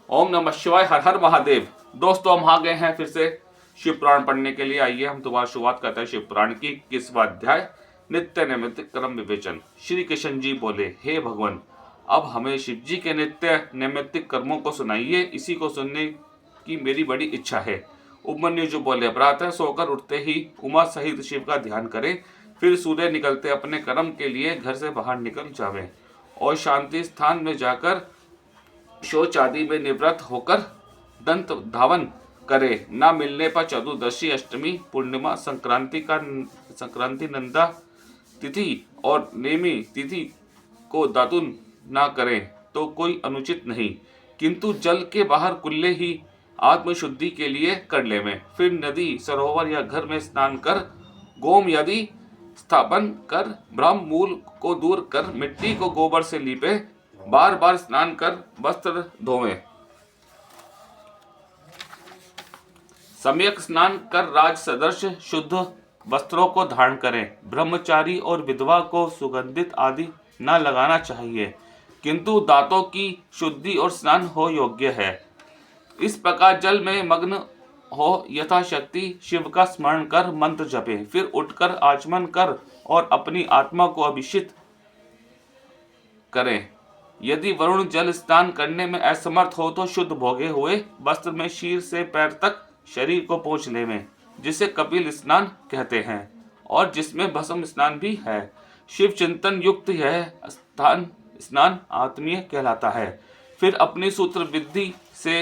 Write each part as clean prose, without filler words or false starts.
ओम नमः शिवाय, हर हर महादेव। दोस्तों, हम आ गए हैं फिर से शिव पुराण पढ़ने के लिए। आइए हम दोबारा शुरुआत करते हैं शिव पुराण की 21वां अध्याय, नित्य नैमित्तिक कर्म विवेचन। श्री कृष्ण जी बोले, हे भगवान, अब हमें शिव जी के नित्य नैमित्तिक कर्मों को सुनाइए, इसी को सुनने की मेरी बड़ी इच्छा है। उपमन्यु जी बोले, प्रातः सोकर उठते ही उमा सहित शिव का ध्यान करें, फिर सूर्य निकलते अपने कर्म के लिए घर से बाहर निकल जावे और शांति स्थान में जाकर शौच आदि में निवृत्त होकर दंत धावन करे। न मिलने पर चतुर्दशी, अष्टमी, पूर्णिमा, संक्रांति नंदा तिथि और नेमी तिथि को दातुन न करें तो कोई अनुचित नहीं, किंतु जल के बाहर कुल्ले ही आत्मशुद्धि के लिए कर लेवें। फिर नदी, सरोवर या घर में स्नान कर गोम यदि स्थापन कर ब्रह्म मूल को दूर कर मिट्टी को गोबर से लीपे, बार बार स्नान कर वस्त्र धोवें। सम्यक स्नान कर राज सदृश शुद्ध वस्त्रों को धारण करें। ब्रह्मचारी और विधवा को सुगंधित आदि न लगाना चाहिए, किंतु दांतों की शुद्धि और स्नान हो योग्य है। इस प्रकार जल में मग्न हो यथाशक्ति शिव का स्मरण कर मंत्र जपे, फिर उठकर आचमन कर और अपनी आत्मा को अभिषिक्त करें। यदि वरुण जल स्नान करने में असमर्थ हो तो शुद्ध भोगे हुए वस्त्र में शीर से पैर तक शरीर को पोंछ लेवें, जिसे कपिल स्नान कहते हैं और जिसमें भस्म स्नान भी है। शिव चिंतन युक्त यह स्नान आत्मीय कहलाता है। फिर अपनी सूत्र विधि से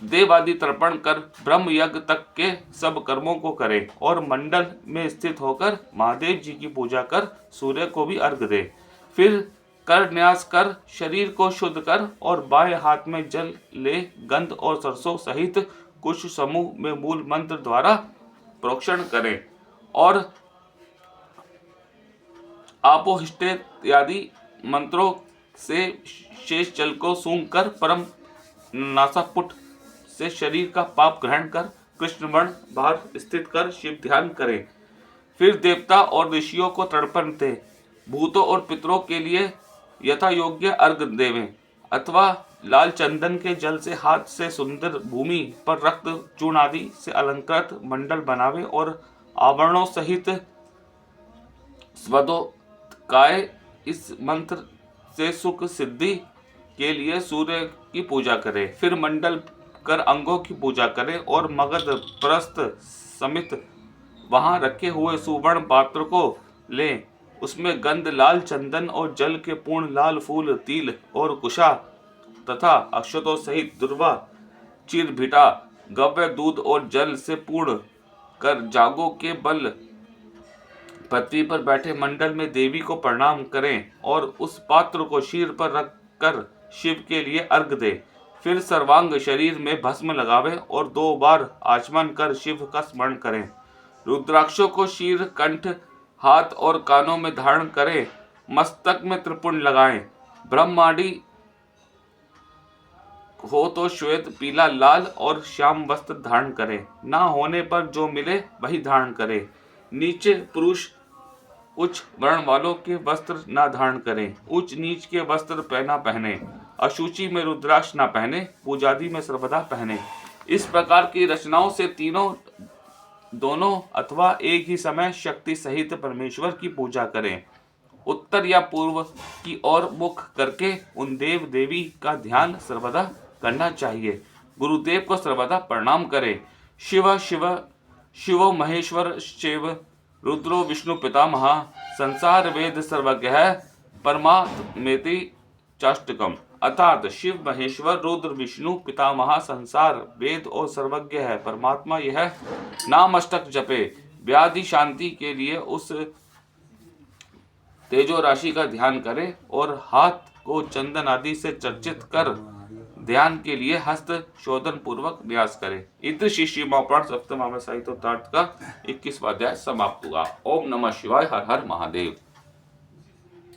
देवादि तर्पण कर ब्रह्म यज्ञ तक के सब कर्मों को करें और मंडल में स्थित होकर महादेव जी की पूजा कर सूर्य को भी अर्घ दे। फिर कर न्यास कर शरीर को शुद्ध कर और बाएं हाथ में जल ले गंध और सरसों सहित कुछ समूह में मूल मंत्र द्वारा प्रोक्षण करें और आपोहिष्टे इत्यादि मंत्रों से शेष जल को सूंघ कर परम नासापुट से शरीर का पाप ग्रहण कर कृष्णवर्ण बाहर स्थित कर शिव ध्यान करें। फिर देवता और ऋषियों को तर्पण दे, भूतों और पितरों के लिए यथा योग्य अर्घ देवें अथवा लाल चंदन के जल से हाथ से सुंदर भूमि पर रक्त चूर्ण आदि से अलंकृत मंडल बनावे और आवरणों सहित स्वदोत्काय इस मंत्र से सुख सिद्धि के लिए सूर्य की पूजा करें। फिर मंडल कर अंगों की पूजा करें और मगध प्रस्थ समित वहां रखे हुए सुवर्ण पात्र को लें, उसमें गंध, लाल चंदन और जल के पूर्ण लाल फूल, तिल और कुशा तथा अक्षतों सहित दुर्वा, चिरभिटा, गव्य दूध और जल से पूर्ण कर जागों के बल पृथ्वी पर बैठे मंडल में देवी को प्रणाम करें और उस पात्र को शीर पर रख कर शिव के लिए अर्घ दे। फिर सर्वांग शरीर में भस्म लगावे और 2 बार आचमन कर शिव का स्मरण करें। रुद्राक्षों को शीर, कंठ, हाथ और कानों में धारण करें। मस्तक में त्रिपुंड लगाएं। ब्रह्मांडी हो तो श्वेत, पीला, लाल और श्याम वस्त्र धारण करें। ना होने पर जो मिले वही धारण करें। नीचे पुरुष उच्च वर्ण वालों के वस्त्र न धारण करें। उच्च नीच के वस्त्र पहने। अशुचि में रुद्राक्ष न पहने। पूजादि में सर्वदा पहने। इस प्रकार की रचनाओं से दोनों अथवा एक ही समय शक्ति सहित परमेश्वर की पूजा करें। उत्तर या पूर्व की ओर मुख करके उन देव देवी का ध्यान सर्वदा करना चाहिए। गुरुदेव को सर्वदा प्रणाम करें। शिवो महेश्वर शिव, रुद्रो विष्णु पितामह, संसार वेद सर्वज्ञः, परमात्मेति चाष्टकम। अर्थात शिव महेश्वर, रुद्र, विष्णु पितामह, संसार वेद और सर्वज्ञ है। परमात्मा यह नाम अष्टक जपे। व्याधि शांति के लिए उस तेजो राशि का ध्यान करें और हाथ को चंदन आदि से चर्चित कर ध्यान के लिए हस्त शोधन पूर्वक न्यास करें। इत्र श्री शिवपुराण सप्तम साहित्योत्तार्थ का 21वां अध्याय समाप्त हुआ। ओम नमः शिवाय, हर हर महादेव।